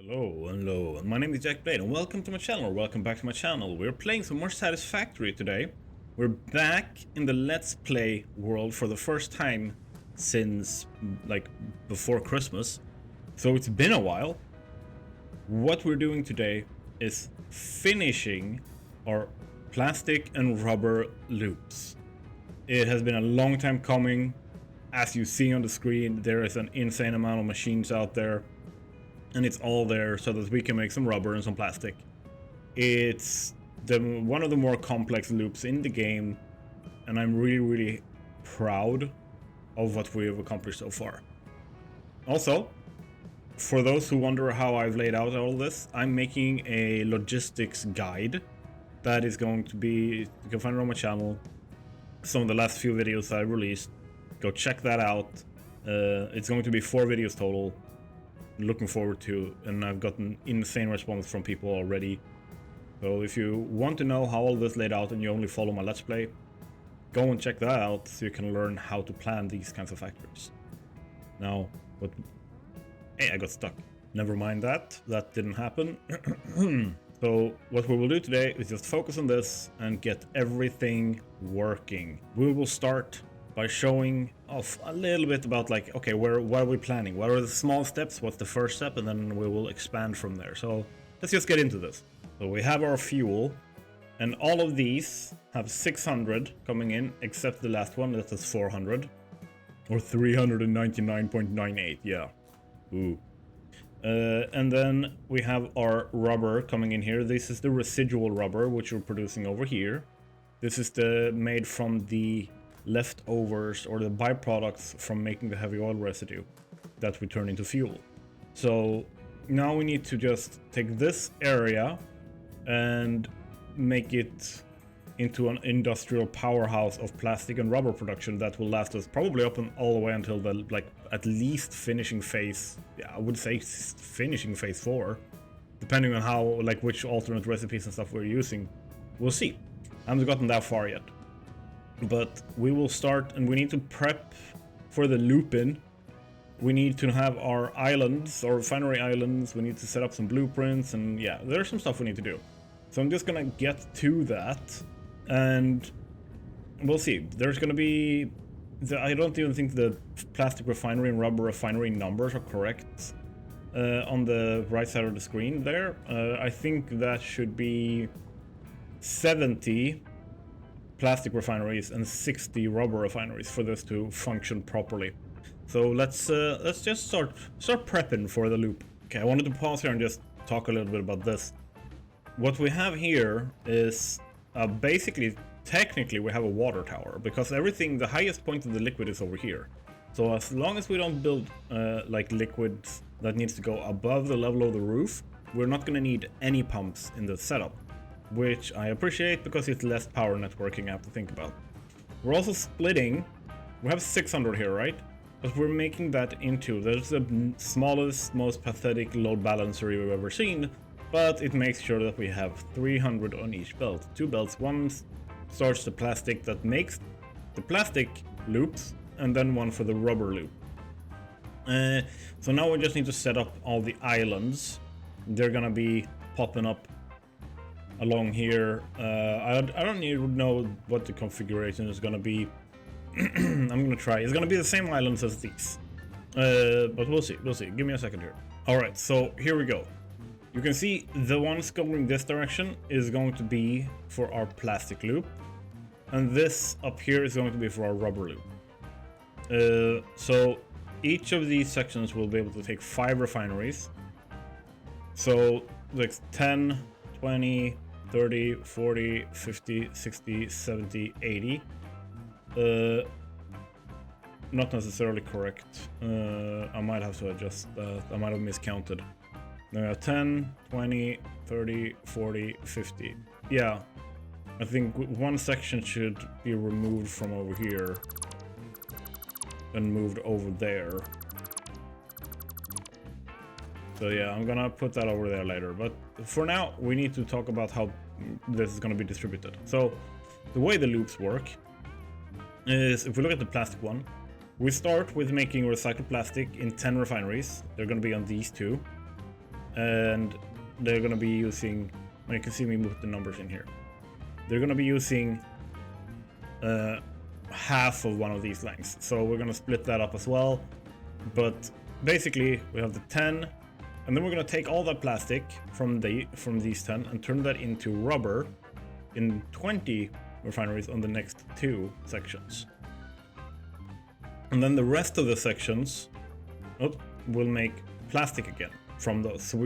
Hello, my name is Jack Blade and welcome to my channel, or welcome back to my channel. We're playing some more Satisfactory today. We're back in the Let's Play world for the first time since, like, before Christmas. So it's been a while. What we're doing today is finishing our plastic and rubber loops. It has been a long time coming. As you see on the screen, there is an insane amount of machines out there. And it's all there so that we can make some rubber and some plastic. It's one of the more complex loops in the game, and I'm really proud of what we have accomplished so far. Also, for those who wonder how I've laid out all this, I'm making a logistics guide that is going to be, you can find it on my channel. Some of the last few videos I released, go check that out. It's going to be 4 videos total. Looking forward to, and I've gotten insane response from people already. So if you want to know how all this laid out and you only follow my Let's Play, go and check that out so you can learn how to plan these kinds of factories. Now, hey, I got stuck. Never mind that didn't happen. So what we will do today is just focus on this and get everything working. We will start by showing off a little bit about, like, okay, what are we planning? What are the small steps? What's the first step? And then we will expand from there. So let's just get into this. So we have our fuel, and all of these have 600 coming in, except the last one that is 400 or 399.98. Yeah. Ooh. And then we have our rubber coming in here. This is the residual rubber, which we're producing over here. This is made from the leftovers or the byproducts from making the heavy oil residue that we turn into fuel. So now we need to just take this area and make it into an industrial powerhouse of plastic and rubber production that will last us probably up and all the way until the, like, at least finishing phase. Yeah, I would say finishing phase 4, depending on how, like, which alternate recipes and stuff we're using. We'll see. I haven't gotten that far yet. But we will start, and we need to prep for the loop-in. We need to have our islands, or refinery islands. We need to set up some blueprints, and yeah, there's some stuff we need to do. So I'm just gonna get to that, and we'll see. There's gonna be... I don't even think the plastic refinery and rubber refinery numbers are correct on the right side of the screen there. I think that should be 70 plastic refineries and 60 rubber refineries for this to function properly. So let's just start prepping for the loop. Okay, I wanted to pause here and just talk a little bit about this. What we have here is basically, technically, we have a water tower, because everything, the highest point of the liquid is over here. So as long as we don't build like liquids that needs to go above the level of the roof, we're not gonna need any pumps in the setup, which I appreciate because it's less power networking I have to think about. We're also splitting. We have 600 here, right? But we're making that into, that's the smallest, most pathetic load balancer you've ever seen, but it makes sure that we have 300 on each belt. 2 belts, one starts the plastic that makes the plastic loops, and then one for the rubber loop. So now we just need to set up all the islands. They're gonna be popping up along here. I don't even know what the configuration is gonna be. I'm gonna try. It's gonna be the same islands as these, but we'll see. Give me a second here. All right, so here we go. You can see the ones going this direction is going to be for our plastic loop, and this up here is going to be for our rubber loop. So each of these sections will be able to take 5 refineries. So like 10, 20, 30, 40, 50, 60, 70, 80. Not necessarily correct. I might have to adjust that. I might have miscounted. 10, 20, 30, 40, 50. Yeah, I think one section should be removed from over here and moved over there. So yeah, I'm gonna put that over there later, but for now we need to talk about how this is gonna be distributed. So the way the loops work is, if we look at the plastic one, we start with making recycled plastic in 10 refineries. They're gonna be on these 2. and they're gonna be using, you can see me put the numbers in here. They're gonna be using half of one of these lengths. So we're gonna split that up as well. But basically we have the 10, and then we're gonna take all that plastic from these 10 and turn that into rubber in 20 refineries on the next 2 sections. And then the rest of the sections will make plastic again from those. So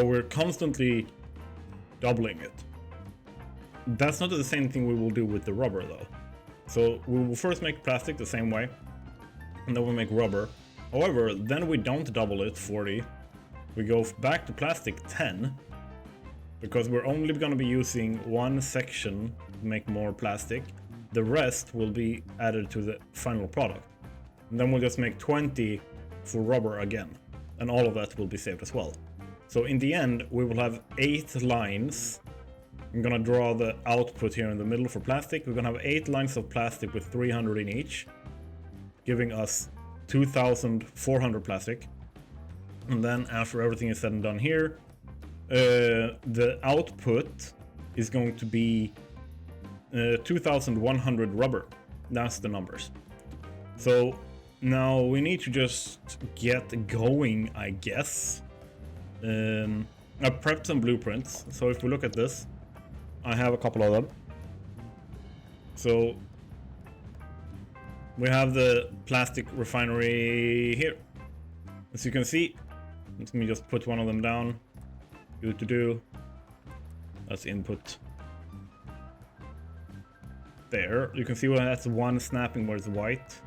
we're constantly doubling it. That's not the same thing we will do with the rubber though. So we will first make plastic the same way, and then we'll make rubber. However, then we don't double it 40. We go back to plastic 10, because we're only going to be using one section to make more plastic. The rest will be added to the final product. And then we'll just make 20 for rubber again, and all of that will be saved as well. So in the end, we will have 8 lines. I'm gonna draw the output here in the middle for plastic. We're gonna have 8 lines of plastic with 300 in each, giving us 2,400 plastic. And then after everything is said and done here, the output is going to be 2,100 rubber. That's the numbers. So now we need to just get going, I guess. I prepped some blueprints. So if we look at this, I have a couple of them. So we have the plastic refinery here. As you can see, let me just put one of them down. Good to do. That's input. There, you can see where that's one snapping where it's white.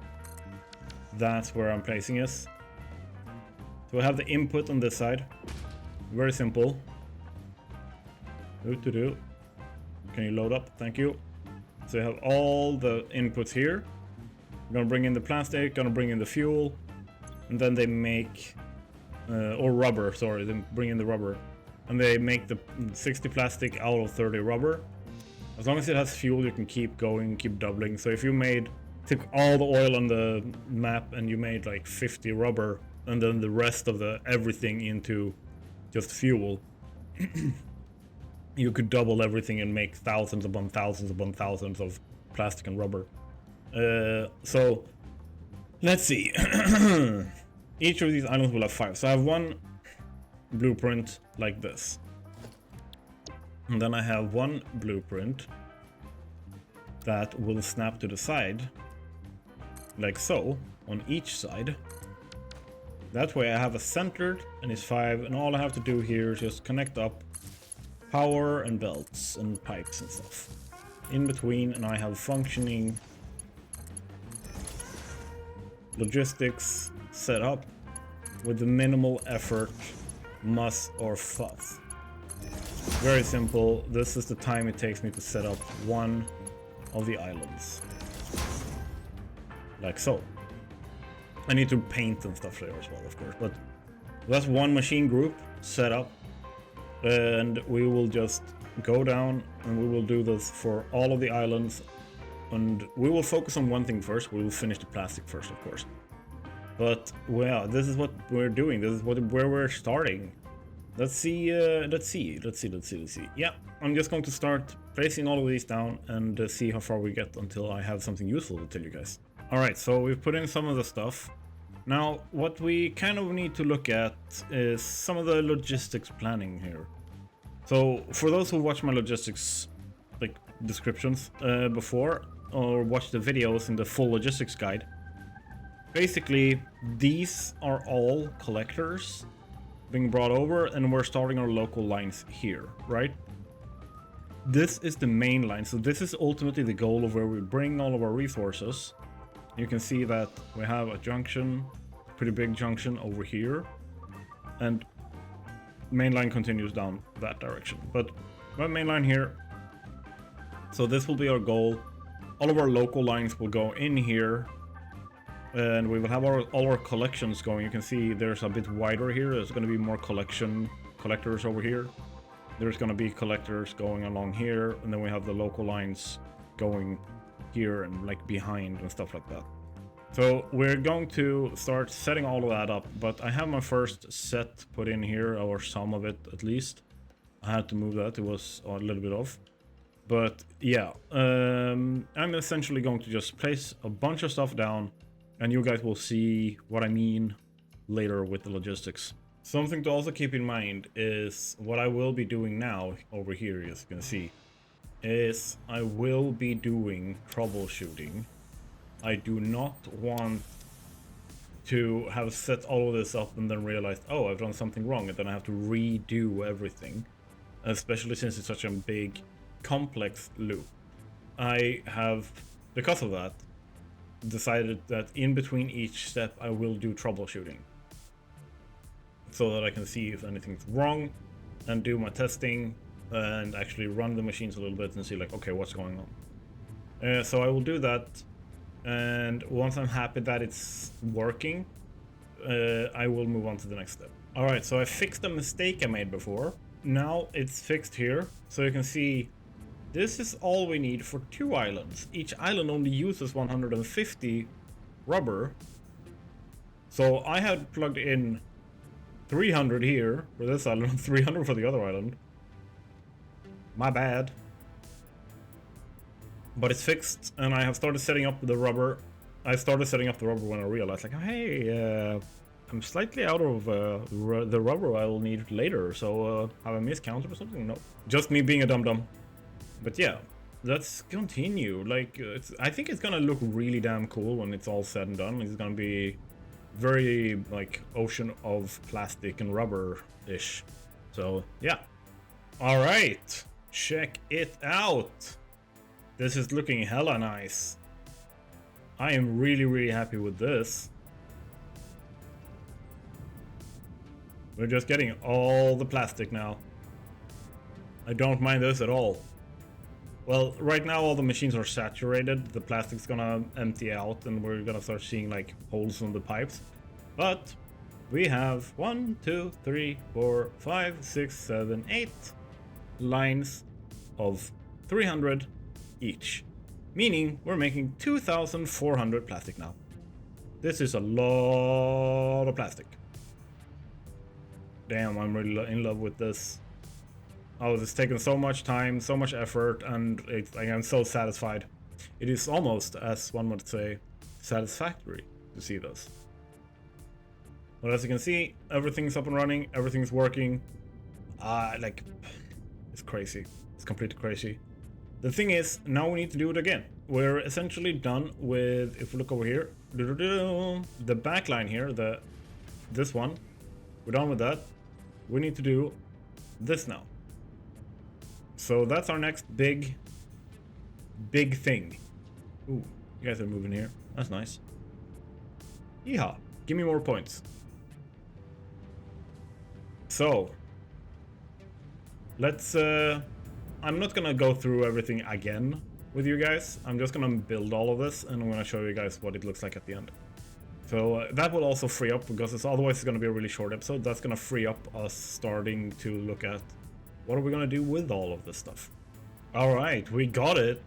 That's where I'm placing it. So I have the input on this side. Very simple. Good to do. Can you load up? Thank you. So you have all the inputs here. I'm gonna bring in the plastic, gonna bring in the fuel, and then they make, or rubber, sorry, they bring in the rubber. And they make the 60 plastic out of 30 rubber. As long as it has fuel, you can keep going, keep doubling. So if you took all the oil on the map and you made like 50 rubber, and then the rest of the everything into just fuel, you could double everything and make thousands upon thousands upon thousands of plastic and rubber. So let's see. Each of these islands will have 5. So I have one blueprint like this, and then I have one blueprint that will snap to the side like so on each side. That way I have a centered and it's 5, and all I have to do here is just connect up power and belts and pipes and stuff in between, and I have functioning logistics set up with the minimal effort, muss or fuss. Very simple. This is the time it takes me to set up one of the islands. Like so. I need to paint and stuff there as well, of course, but that's one machine group set up, and we will just go down and we will do this for all of the islands, and we will focus on one thing first. We will finish the plastic first, of course. But well, this is what we're doing. This is where we're starting. Let's see. Yeah, I'm just going to start placing all of these down and see how far we get until I have something useful to tell you guys. All right, so we've put in some of the stuff. Now, what we kind of need to look at is some of the logistics planning here. So for those who watch my logistics descriptions before, or watch the videos in the full logistics guide, basically these are all collectors being brought over, and we're starting our local lines here, right? This is the main line, so this is ultimately the goal of where we bring all of our resources. You can see that we have a junction, pretty big junction over here, and main line continues down that direction. But my main line here, so this will be our goal. All of our local lines will go in here, and we will have all our collections going. You can see there's a bit wider here. There's going to be more collectors over here. There's going to be collectors going along here, and then we have the local lines going here and behind and stuff like that. So we're going to start setting all of that up, but I have my first set put in here, or some of it at least. I had to move that, it was a little bit off. But yeah, I'm essentially going to just place a bunch of stuff down, and you guys will see what I mean later with the logistics. Something to also keep in mind is what I will be doing now over here, as you can see, is I will be doing troubleshooting. I do not want to have set all of this up and then realize, oh, I've done something wrong, and then I have to redo everything, especially since it's such a big, complex loop. I have, because of that, decided that in between each step I will do troubleshooting, so that I can see if anything's wrong and do my testing and actually run the machines a little bit and see like, okay, what's going on. So I will do that, and once I'm happy that it's working, I will move on to the next step. Alright, so I fixed a mistake I made before. Now it's fixed here, so you can see this is all we need for 2 islands. Each island only uses 150 rubber. So I had plugged in 300 here for this island, 300 for the other island. My bad. But it's fixed, and I have started setting up the rubber. I started setting up the rubber when I realized, like, hey, I'm slightly out of the rubber I will need later, so have I miscounted or something? No. Just me being a dum-dum. But yeah, let's continue. Like, I think it's gonna look really damn cool when it's all said and done. It's gonna be very, like, ocean of plastic and rubber-ish. So, yeah. Alright, check it out. This is looking hella nice. I am really happy with this. We're just getting all the plastic now. I don't mind this at all. Well, right now all the machines are saturated. The plastic's gonna empty out and we're gonna start seeing like holes in the pipes. But we have 1, 2, 3, 4, 5, 6, 7, 8 lines of 300 each. Meaning we're making 2,400 plastic now. This is a lot of plastic. Damn, I'm really in love with this. Oh, it's taken so much time, so much effort, and I am so satisfied. It is almost, as one would say, satisfactory to see this. But as you can see, everything's up and running, everything's working. Like, it's crazy. It's completely crazy. The thing is, now we need to do it again. We're essentially done with, if we look over here, the back line here, this one, we're done with that. We need to do this now. So that's our next big thing. Ooh, you guys are moving here. That's nice. Yeehaw. Give me more points. So, let's, I'm not gonna go through everything again with you guys. I'm just gonna build all of this, and I'm gonna show you guys what it looks like at the end. So that will also free up, because otherwise it's gonna be a really short episode. That's gonna free up us starting to look at what are we gonna do with all of this stuff. Alright, we got it.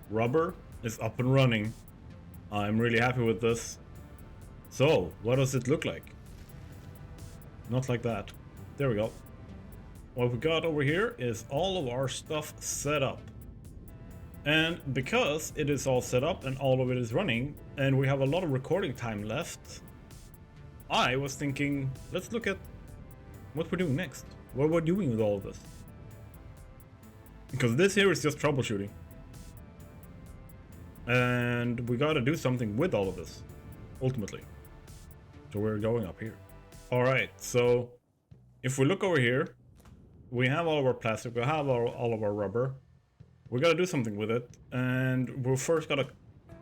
Rubber is up and running. I'm really happy with this. So, what does it look like? Not like that. There we go. What we got over here is all of our stuff set up. And because it is all set up and all of it is running, and we have a lot of recording time left, I was thinking, let's look at what we're doing next. What we're doing with all of this. Because this here is just troubleshooting. And we gotta do something with all of this, ultimately. So we're going up here. Alright, so if we look over here, we have all of our plastic, we have all of our rubber. We gotta do something with it, and we first gotta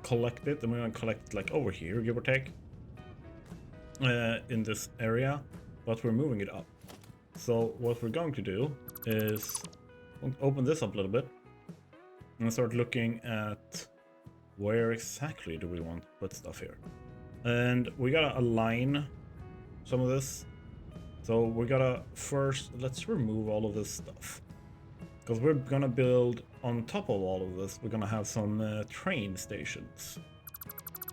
collect it, and we're gonna collect it like over here, give or take, in this area, but we're moving it up. So what we're going to do is open this up a little bit and start looking at where exactly do we want to put stuff here. And we gotta align some of this. So we gotta first, let's remove all of this stuff. Because we're gonna build on top of all of this, we're gonna have some train stations.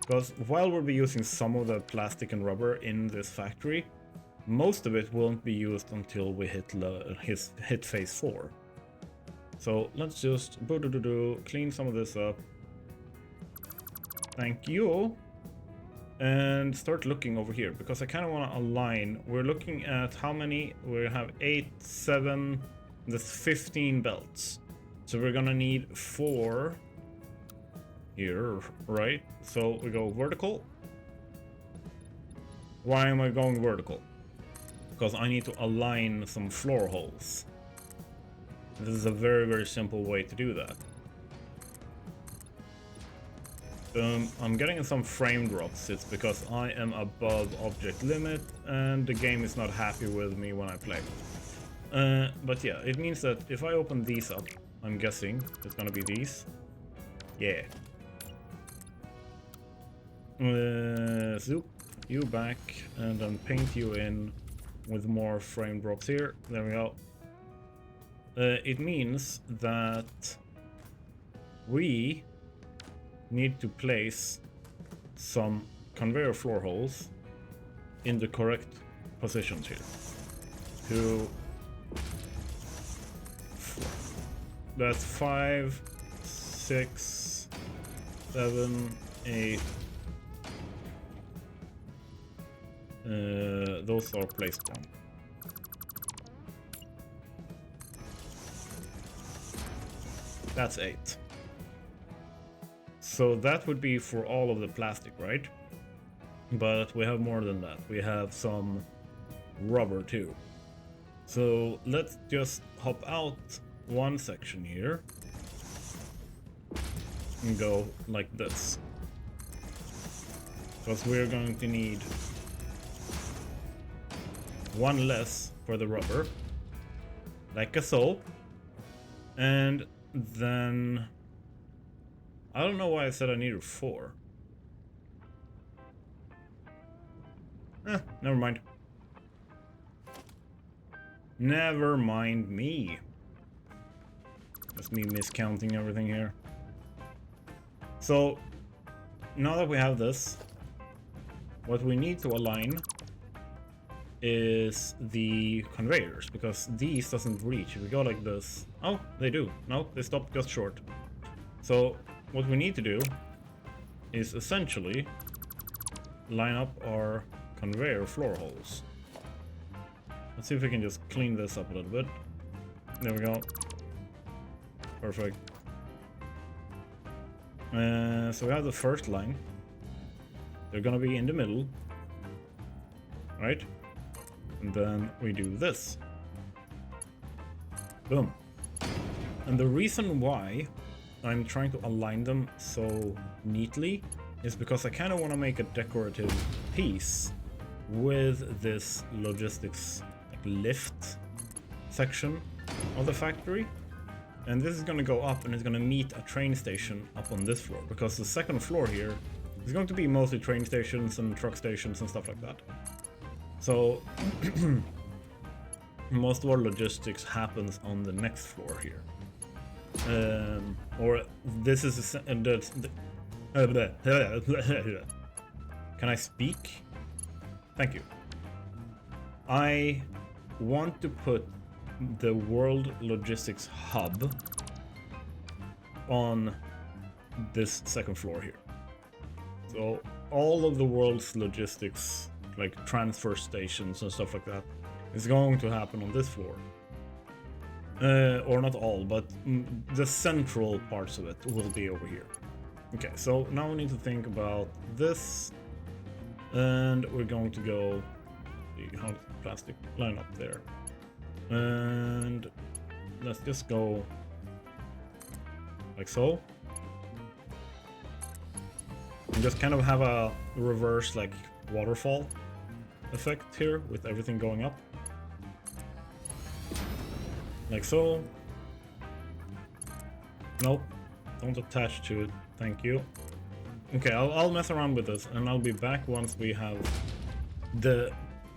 Because while we'll be using some of the plastic and rubber in this factory, most of it won't be used until we hit phase 4. So let's just clean some of this up. Thank you. And start looking over here, because I kind of want to align. We're looking at how many? We have 8, 7, that's 15 belts. So we're gonna need 4 here, right? So we go vertical. Why am I going vertical? Because I need to align some floor holes. This is a very, very simple way to do that. I'm getting some frame drops. It's because I am above object limit and the game is not happy with me when I play. But yeah, it means that if I open these up, I'm guessing it's gonna be these. Yeah. Zoop you back and then paint you in with more frame drops here. There we go. It means that we need to place some conveyor floor holes in the correct positions here. That's 5, 6, 7, 8. Those are placed wrong. That's 8. So that would be for all of the plastic, right? But we have more than that. We have some rubber too. So let's just hop out one section here and go like this. Because we're going to need one less for the rubber, like so. And then I don't know why I said I needed 4. Never mind. Never mind me. That's me miscounting everything here. So now that we have this, what we need to align is the conveyors, because these doesn't reach. If we go like this, oh, they do. No, they stop just short. So what we need to do is essentially line up our conveyor floor holes. Let's see if we can just clean this up a little bit. There we go. Perfect. So we have the first line. They're gonna be in the middle, right? And then we do this. Boom. And the reason why I'm trying to align them so neatly is because I kind of want to make a decorative piece with this logistics lift section of the factory. And this is going to go up and it's going to meet a train station up on this floor, because the second floor here is going to be mostly train stations and truck stations and stuff like that. So most of our logistics happens on the next floor here. Or this is can I speak? Thank you. I want to put the world logistics hub on this second floor here. So all of the world's logistics, like transfer stations and stuff like that, is going to happen on this floor. Or not all, but the central parts of it will be over here. Okay, so now we need to think about this, and we're going to go how does the plastic line up there, and let's just go like so, and just kind of have a reverse like waterfall effect here with everything going up. Like so. Nope, don't attach to it, thank you. Okay, I'll mess around with this and I'll be back once we have the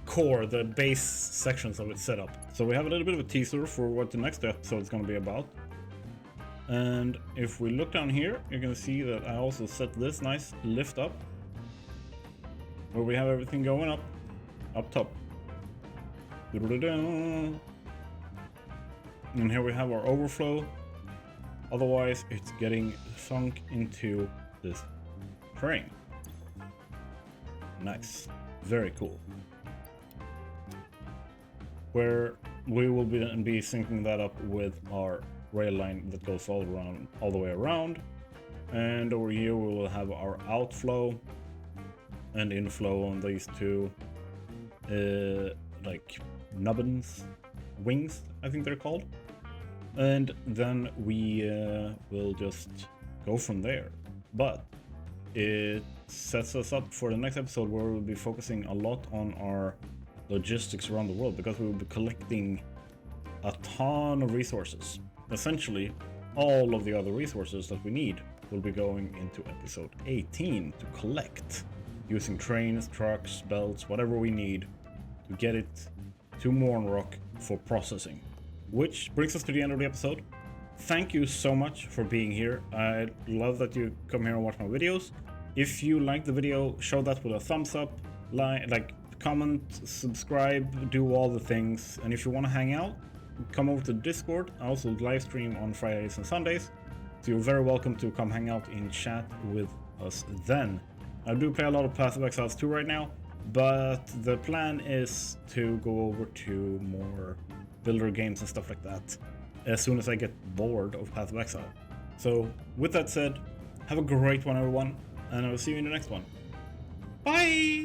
core, the base sections of it set up. So we have a little bit of a teaser for what the next episode is going to be about. And if we look down here, you're going to see that I also set this nice lift up where we have everything going up top. And here we have our overflow. Otherwise, it's getting sunk into this train. Nice. Very cool. Where we will be syncing that up with our rail line that goes all the way around. And over here we will have our outflow and inflow on these two like nubbins, wings, I think they're called. And then we will just go from there. But it sets us up for the next episode where we'll be focusing a lot on our logistics around the world, because we will be collecting a ton of resources. Essentially, all of the other resources that we need will be going into episode 18 to collect, using trains, trucks, belts, whatever we need to get it to Mornrock for processing. Which brings us to the end of the episode. Thank you so much for being here. I love that you come here and watch my videos. If you like the video, show that with a thumbs up, like, comment, subscribe, do all the things. And if you want to hang out, come over to Discord. I also live stream on Fridays and Sundays, so you're very welcome to come hang out in chat with us then. I do play a lot of Path of Exiles 2 right now, but the plan is to go over to more builder games and stuff like that as soon as I get bored of Path of Exile. So with that said, have a great one everyone, and I will see you in the next one. Bye!